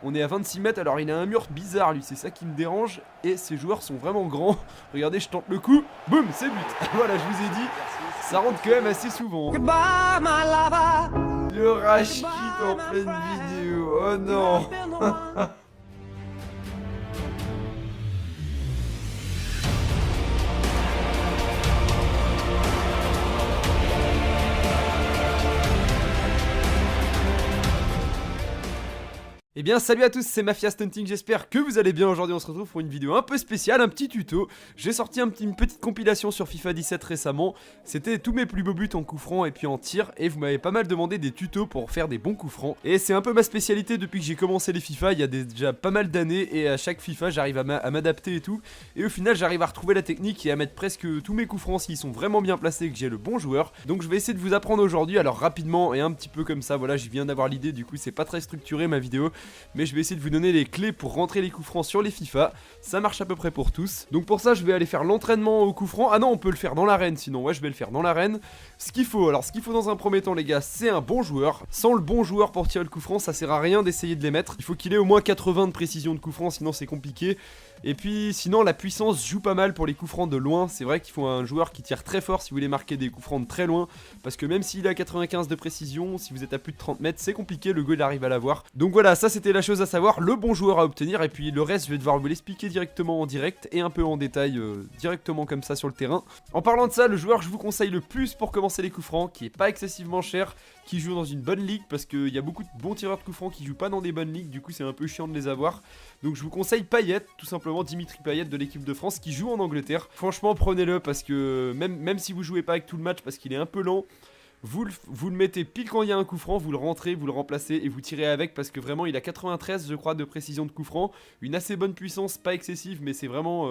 On est à 26 mètres, alors il a un mur bizarre lui, c'est ça qui me dérange. Et ces joueurs sont vraiment grands. Regardez, je tente le coup, boum, c'est but. Voilà, je vous ai dit, ça rentre quand même assez souvent. Le rage quitte en pleine vidéo, oh non. Eh bien salut à tous, c'est Mafia Stunting, j'espère que vous allez bien. Aujourd'hui on se retrouve pour une vidéo un peu spéciale, un petit tuto. J'ai sorti une petite compilation sur FIFA 17 récemment. C'était tous mes plus beaux buts en coup franc et puis en tir. Et vous m'avez pas mal demandé des tutos pour faire des bons coups francs. Et c'est un peu ma spécialité depuis que j'ai commencé les FIFA, il y a déjà pas mal d'années. Et à chaque FIFA j'arrive à m'adapter et tout. Et au final j'arrive à retrouver la technique et à mettre presque tous mes coups francs s'ils sont vraiment bien placés et que j'ai le bon joueur. Donc je vais essayer de vous apprendre aujourd'hui, alors rapidement et un petit peu comme ça. Voilà, je viens d'avoir l'idée, du coup c'est pas très structuré ma vidéo. Mais je vais essayer de vous donner les clés pour rentrer les coups francs sur les FIFA. Ça marche à peu près pour tous. Donc pour ça je vais aller faire l'entraînement au coup franc. Ah non, on peut le faire dans l'arène sinon. Ouais, je vais le faire dans l'arène. Ce qu'il faut dans un premier temps les gars, c'est un bon joueur. Sans le bon joueur pour tirer le coup franc, ça sert à rien d'essayer de les mettre. Il faut qu'il ait au moins 80 de précision de coup franc, sinon c'est compliqué. Et puis sinon la puissance joue pas mal pour les coups francs de loin. C'est vrai qu'il faut un joueur qui tire très fort si vous voulez marquer des coups francs de très loin. Parce que même s'il a 95 de précision, si vous êtes à plus de 30 mètres, c'est compliqué, le goal arrive à l'avoir. Donc voilà, ça c'était la chose à savoir, le bon joueur à obtenir. Et puis le reste je vais devoir vous l'expliquer directement en direct et un peu en détail directement comme ça sur le terrain. En parlant de ça, le joueur que je vous conseille le plus pour commencer les coups francs, qui est pas excessivement cher, qui joue dans une bonne ligue, parce qu'il y a beaucoup de bons tireurs de coups francs qui jouent pas dans des bonnes ligues, du coup c'est un peu chiant de les avoir. Donc je vous conseille Payet, tout simplement, Dimitri Payet de l'équipe de France qui joue en Angleterre. Franchement prenez-le parce que même si vous jouez pas avec tout le match parce qu'il est un peu lent, vous le mettez pile quand il y a un coup franc, vous le rentrez, vous le remplacez et vous tirez avec parce que vraiment il a 93 je crois de précision de coup franc. Une assez bonne puissance, pas excessive mais c'est vraiment...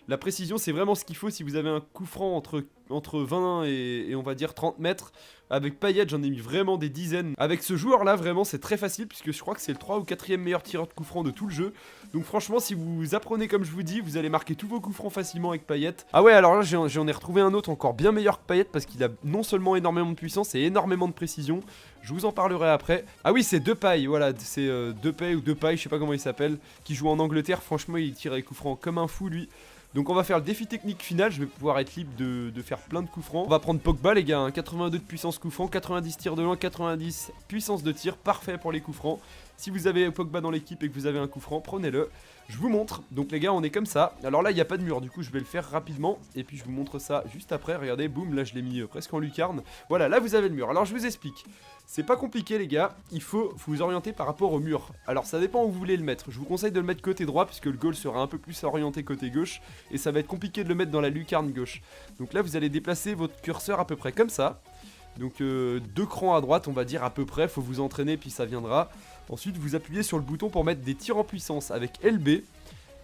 la précision c'est vraiment ce qu'il faut si vous avez un coup franc entre 20 et on va dire 30 mètres. Avec Payet j'en ai mis vraiment des dizaines. Avec ce joueur là vraiment c'est très facile puisque je crois que c'est le 3 ou 4ème meilleur tireur de coup franc de tout le jeu. Donc franchement si vous apprenez comme je vous dis, vous allez marquer tous vos coups francs facilement avec Payet. Ah ouais, alors là j'en ai retrouvé un autre encore bien meilleur que Payet parce qu'il a non seulement énormément de puissance et énormément de précision. Je vous en parlerai après. Ah oui, c'est Depay, voilà, c'est Depay ou Depay, je sais pas comment il s'appelle, qui joue en Angleterre. Franchement il tire les coups francs comme un fou lui. Donc on va faire le défi technique final, je vais pouvoir être libre de faire plein de coups francs. On va prendre Pogba les gars, hein, 82 de puissance coup franc, 90 tirs de loin, 90 puissance de tir, parfait pour les coups francs. Si vous avez Pogba dans l'équipe et que vous avez un coup franc, prenez-le. Je vous montre, donc les gars on est comme ça. Alors là il n'y a pas de mur, du coup je vais le faire rapidement. Et puis je vous montre ça juste après, regardez, boum, là je l'ai mis presque en lucarne. Voilà, là vous avez le mur, alors je vous explique. C'est pas compliqué les gars, il faut vous orienter par rapport au mur. Alors ça dépend où vous voulez le mettre, je vous conseille de le mettre côté droit puisque le goal sera un peu plus orienté côté gauche. Et ça va être compliqué de le mettre dans la lucarne gauche. Donc là vous allez déplacer votre curseur à peu près comme ça. Donc 2 crans à droite on va dire à peu près, faut vous entraîner puis ça viendra. Ensuite vous appuyez sur le bouton pour mettre des tirs en puissance avec LB.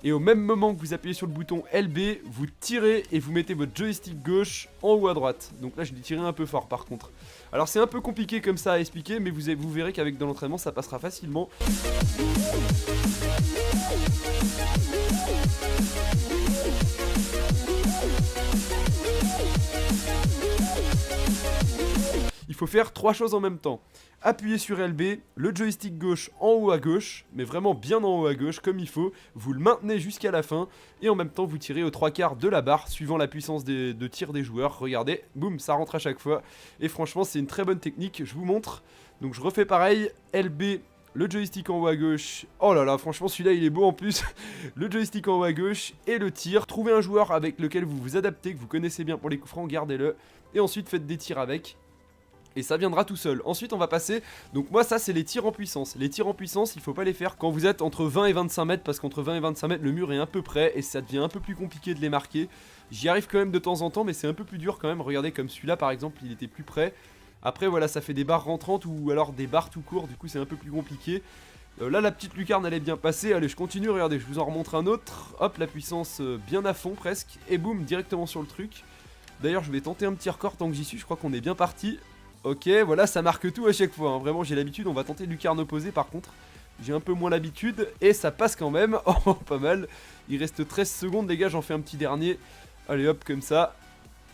Et au même moment que vous appuyez sur le bouton LB, vous tirez et vous mettez votre joystick gauche en haut à droite. Donc là je l'ai tiré un peu fort par contre. Alors c'est un peu compliqué comme ça à expliquer, mais vous verrez qu'avec dans l'entraînement ça passera facilement. Il faut faire 3 choses en même temps. Appuyez sur LB, le joystick gauche en haut à gauche, mais vraiment bien en haut à gauche comme il faut. Vous le maintenez jusqu'à la fin et en même temps vous tirez aux 3/4 de la barre suivant la puissance de tir des joueurs. Regardez, boum, ça rentre à chaque fois. Et franchement c'est une très bonne technique, je vous montre. Donc je refais pareil, LB, le joystick en haut à gauche. Oh là là, franchement celui-là il est beau en plus. Le joystick en haut à gauche et le tir. Trouvez un joueur avec lequel vous vous adaptez, que vous connaissez bien pour les coups francs, gardez-le. Et ensuite faites des tirs avec. Et ça viendra tout seul. Ensuite on va passer, donc moi ça c'est les tirs en puissance. Les tirs en puissance il faut pas les faire quand vous êtes entre 20 et 25 mètres. Parce qu'entre 20 et 25 mètres le mur est un peu près. Et ça devient un peu plus compliqué de les marquer. J'y arrive quand même de temps en temps mais c'est un peu plus dur quand même. Regardez comme celui-là par exemple il était plus près. Après voilà ça fait des barres rentrantes ou alors des barres tout court. Du coup c'est un peu plus compliqué. Là la petite lucarne elle est bien passée. Allez je continue, regardez je vous en remontre un autre. Hop la puissance bien à fond presque. Et boum directement sur le truc. D'ailleurs je vais tenter un petit record tant que j'y suis. Je crois qu'on est bien parti. Ok, voilà, ça marque tout à chaque fois, hein. Vraiment j'ai l'habitude, on va tenter lucarne opposée par contre. J'ai un peu moins l'habitude, et ça passe quand même, oh pas mal. Il reste 13 secondes les gars, j'en fais un petit dernier. Allez hop, comme ça.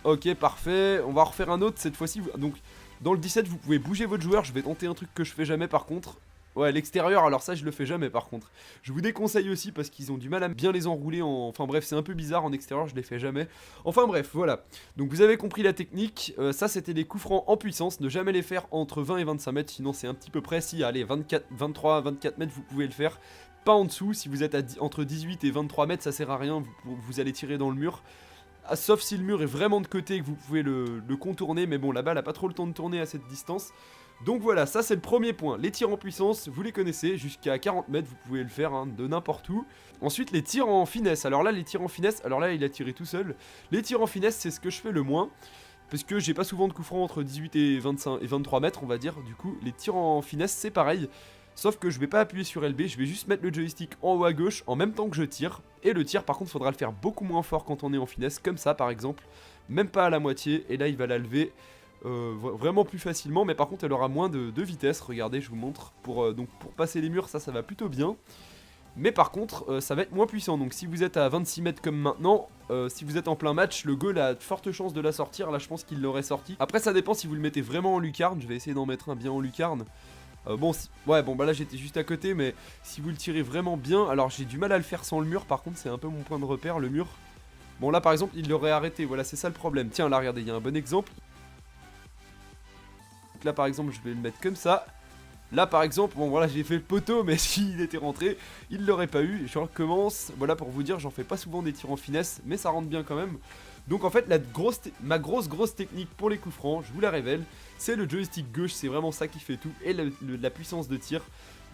Ok, parfait. On va refaire un autre cette fois-ci. Donc, dans le 17, vous pouvez bouger votre joueur. Je vais tenter un truc que je fais jamais par contre. Ouais, l'extérieur, alors ça, je le fais jamais par contre. Je vous déconseille aussi parce qu'ils ont du mal à bien les enrouler en... Enfin bref, c'est un peu bizarre en extérieur, je les fais jamais. Enfin bref, voilà. Donc vous avez compris la technique. Ça, c'était des coups francs en puissance. Ne jamais les faire entre 20 et 25 mètres, sinon c'est un petit peu précis. Allez, 24, 23, 24 mètres, vous pouvez le faire. Pas en dessous. Si vous êtes entre 18 et 23 mètres, ça sert à rien. Vous allez tirer dans le mur. Sauf si le mur est vraiment de côté et que vous pouvez le contourner. Mais bon, la balle a pas trop le temps de tourner à cette distance. Donc voilà, ça c'est le premier point. Les tirs en puissance, vous les connaissez, jusqu'à 40 mètres, vous pouvez le faire hein, de n'importe où. Ensuite, les tirs en finesse. Alors là, les tirs en finesse, alors là, il a tiré tout seul. Les tirs en finesse, c'est ce que je fais le moins. Parce que j'ai pas souvent de coups francs entre 18 et 25 et 23 mètres, on va dire. Du coup, les tirs en finesse, c'est pareil. Sauf que je vais pas appuyer sur LB, je vais juste mettre le joystick en haut à gauche en même temps que je tire. Et le tir, par contre, faudra le faire beaucoup moins fort quand on est en finesse, comme ça par exemple. Même pas à la moitié, et là il va la lever. Vraiment plus facilement, mais par contre elle aura moins de vitesse. Regardez, je vous montre. Donc pour passer les murs, ça va plutôt bien. Mais par contre, ça va être moins puissant. Donc si vous êtes à 26 mètres comme maintenant, si vous êtes en plein match, le goal a de fortes chances de la sortir. Là, je pense qu'il l'aurait sorti. Après, ça dépend si vous le mettez vraiment en lucarne. Je vais essayer d'en mettre un bien en lucarne. Ouais, bon, bah là j'étais juste à côté, mais si vous le tirez vraiment bien, alors j'ai du mal à le faire sans le mur. Par contre, c'est un peu mon point de repère, le mur. Bon, là par exemple, il l'aurait arrêté. Voilà, c'est ça le problème. Tiens, là, regardez, il y a un bon exemple. Donc là par exemple je vais le mettre comme ça. Là par exemple, bon voilà, j'ai fait le poteau, mais s'il était rentré, il l'aurait pas eu. Je recommence, voilà, pour vous dire, j'en fais pas souvent des tirs en finesse, mais ça rentre bien quand même. Donc en fait, ma grosse technique pour les coups francs, je vous la révèle, c'est le joystick gauche, c'est vraiment ça qui fait tout, et la puissance de tir.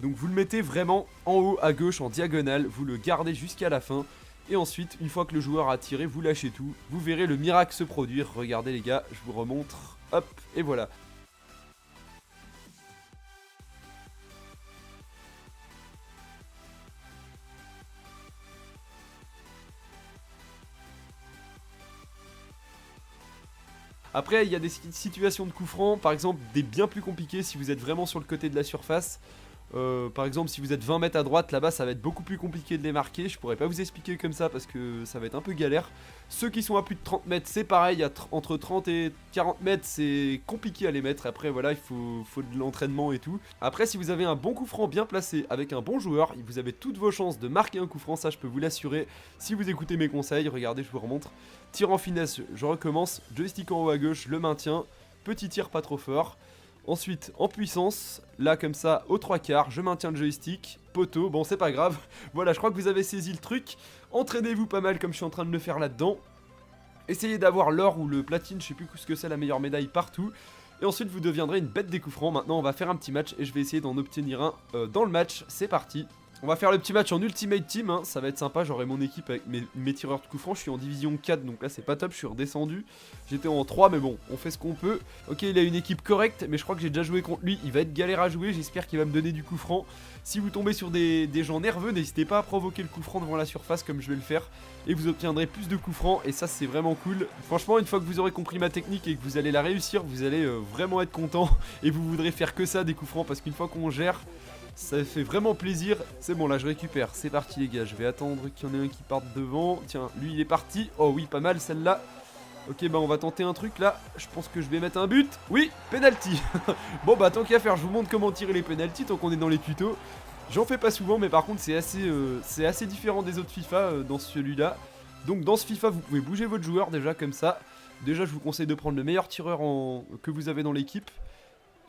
Donc vous le mettez vraiment en haut à gauche, en diagonale, vous le gardez jusqu'à la fin. Et ensuite, une fois que le joueur a tiré, vous lâchez tout. Vous verrez le miracle se produire. Regardez les gars, je vous remontre. Hop, et voilà. Après, il y a des situations de coups francs, par exemple des bien plus compliquées si vous êtes vraiment sur le côté de la surface. Par exemple, si vous êtes 20 mètres à droite, là-bas, ça va être beaucoup plus compliqué de les marquer. Je pourrais pas vous expliquer comme ça parce que ça va être un peu galère. Ceux qui sont à plus de 30 mètres, c'est pareil. Entre 30 et 40 mètres, c'est compliqué à les mettre. Après, voilà, il faut de l'entraînement et tout. Après, si vous avez un bon coup franc bien placé avec un bon joueur, vous avez toutes vos chances de marquer un coup franc. Ça, je peux vous l'assurer. Si vous écoutez mes conseils, regardez, je vous remontre. Tir en finesse, je recommence. Joystick en haut à gauche, le maintien. Petit tir pas trop fort. Ensuite, en puissance, là comme ça, aux 3/4, je maintiens le joystick, poteau, bon c'est pas grave. Voilà, je crois que vous avez saisi le truc. Entraînez-vous pas mal comme je suis en train de le faire là-dedans. Essayez d'avoir l'or ou le platine, je sais plus ce que c'est la meilleure médaille partout. Et ensuite vous deviendrez une bête des coups francs. Maintenant on va faire un petit match et je vais essayer d'en obtenir un dans le match. C'est parti. On va faire le petit match en Ultimate Team, hein. Ça va être sympa, j'aurai mon équipe avec mes tireurs de coups francs. Je suis en division 4, donc là c'est pas top, je suis redescendu. J'étais en 3, mais bon, on fait ce qu'on peut. Ok, il a une équipe correcte, mais je crois que j'ai déjà joué contre lui. Il va être galère à jouer, j'espère qu'il va me donner du coup franc. Si vous tombez sur des gens nerveux, n'hésitez pas à provoquer le coup franc devant la surface comme je vais le faire. Et vous obtiendrez plus de coups francs, et ça c'est vraiment cool. Franchement, une fois que vous aurez compris ma technique et que vous allez la réussir, vous allez vraiment être content. Et vous voudrez faire que ça, des coups francs, parce qu'une fois qu'on gère... ça fait vraiment plaisir. C'est bon, là je récupère. C'est parti les gars, je vais attendre qu'il y en ait un qui parte devant. Tiens, lui il est parti. Oh oui, pas mal celle-là. Ok, bah on va tenter un truc là. Je pense que je vais mettre un but. Oui, penalty. Bon bah tant qu'à faire, je vous montre comment tirer les penalties tant qu'on est dans les tutos. J'en fais pas souvent, mais par contre c'est assez différent des autres FIFA dans celui-là. Donc dans ce FIFA, vous pouvez bouger votre joueur déjà comme ça. Déjà, je vous conseille de prendre le meilleur tireur que vous avez dans l'équipe.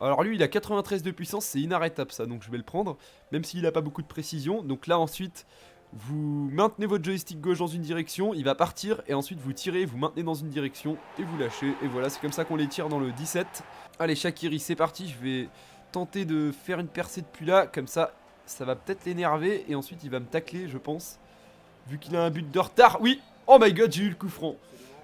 Alors lui il a 93 de puissance, c'est inarrêtable ça, donc je vais le prendre, même s'il a pas beaucoup de précision. Donc là ensuite, vous maintenez votre joystick gauche dans une direction, il va partir, et ensuite vous tirez, vous maintenez dans une direction, et vous lâchez. Et voilà, c'est comme ça qu'on les tire dans le 17. Allez Shaqiri, c'est parti, je vais tenter de faire une percée depuis là, comme ça, ça va peut-être l'énerver, et ensuite il va me tacler je pense. Vu qu'il a un but de retard, oui. Oh my god, j'ai eu le coup franc.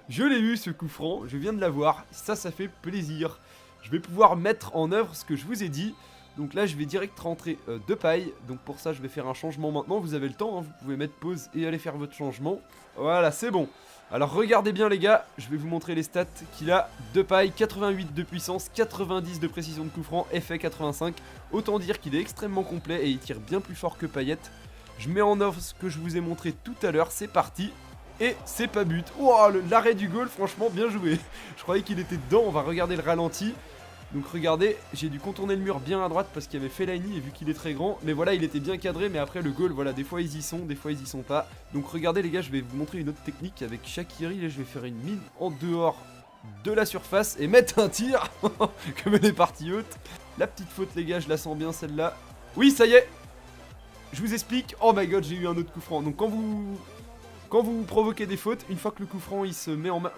Je l'ai eu ce coup franc, je viens de l'avoir, ça fait plaisir. Je vais pouvoir mettre en œuvre ce que je vous ai dit. Donc là je vais direct rentrer de paille. Donc pour ça je vais faire un changement maintenant. Vous avez le temps, hein, vous pouvez mettre pause et aller faire votre changement. Voilà, c'est bon. Alors regardez bien les gars, je vais vous montrer les stats qu'il a. De paille, 88 de puissance, 90 de précision de coup franc, effet 85. Autant dire qu'il est extrêmement complet et il tire bien plus fort que Payet. Je mets en œuvre ce que je vous ai montré tout à l'heure, c'est parti. Et c'est pas but. Oh, l'arrêt du goal, franchement, bien joué. Je croyais qu'il était dedans, on va regarder le ralenti. Donc regardez, j'ai dû contourner le mur bien à droite parce qu'il y avait Fellaini et vu qu'il est très grand. Mais voilà, il était bien cadré, mais après le goal, voilà, des fois ils y sont, des fois ils y sont pas. Donc regardez les gars, je vais vous montrer une autre technique avec Shaqiri. Là, je vais faire une mine en dehors de la surface et mettre un tir comme elle est partie haute. La petite faute les gars, je la sens bien celle-là. Oui, ça y est. Je vous explique. Oh my god, j'ai eu un autre coup franc. Donc quand vous provoquez des fautes, une fois que le coup franc il se met en main,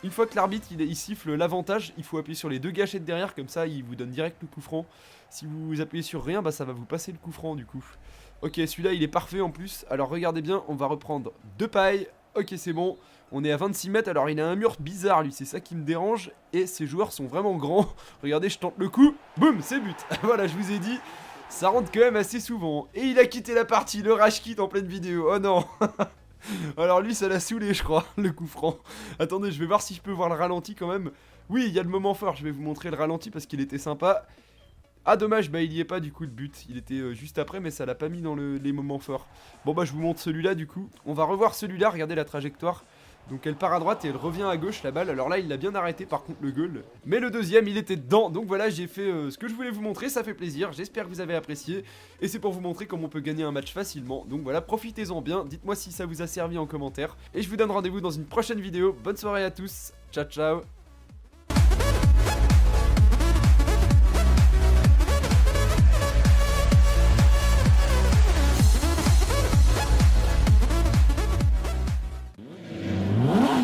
une fois que l'arbitre il siffle l'avantage, il faut appuyer sur les deux gâchettes derrière, comme ça il vous donne direct le coup franc. Si vous appuyez sur rien, bah ça va vous passer le coup franc du coup. Ok, celui-là il est parfait en plus. Alors regardez bien, on va reprendre deux pailles. Ok, c'est bon. On est à 26 mètres, alors il a un mur bizarre lui, c'est ça qui me dérange. Et ces joueurs sont vraiment grands. Regardez, je tente le coup, boum, c'est but. Voilà, je vous ai dit, ça rentre quand même assez souvent. Et il a quitté la partie, le rage quitte en pleine vidéo, oh non. Alors lui ça l'a saoulé je crois, le coup franc. Attendez, je vais voir si je peux voir le ralenti quand même. Oui, il y a le moment fort, je vais vous montrer le ralenti parce qu'il était sympa. Ah dommage, bah il y est pas du coup le but. Il était juste après mais ça l'a pas mis dans les moments forts. Bon bah je vous montre celui-là du coup. On va revoir celui-là, regardez la trajectoire. Donc elle part à droite et elle revient à gauche la balle. Alors là il l'a bien arrêté par contre le goal. Mais le deuxième il était dedans. Donc voilà, j'ai fait ce que je voulais vous montrer, ça fait plaisir. J'espère que vous avez apprécié. Et c'est pour vous montrer comment on peut gagner un match facilement. Donc voilà, profitez-en bien. Dites-moi si ça vous a servi en commentaire. Et je vous donne rendez-vous dans une prochaine vidéo. Bonne soirée à tous. Ciao ciao.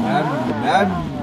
Miam, miam.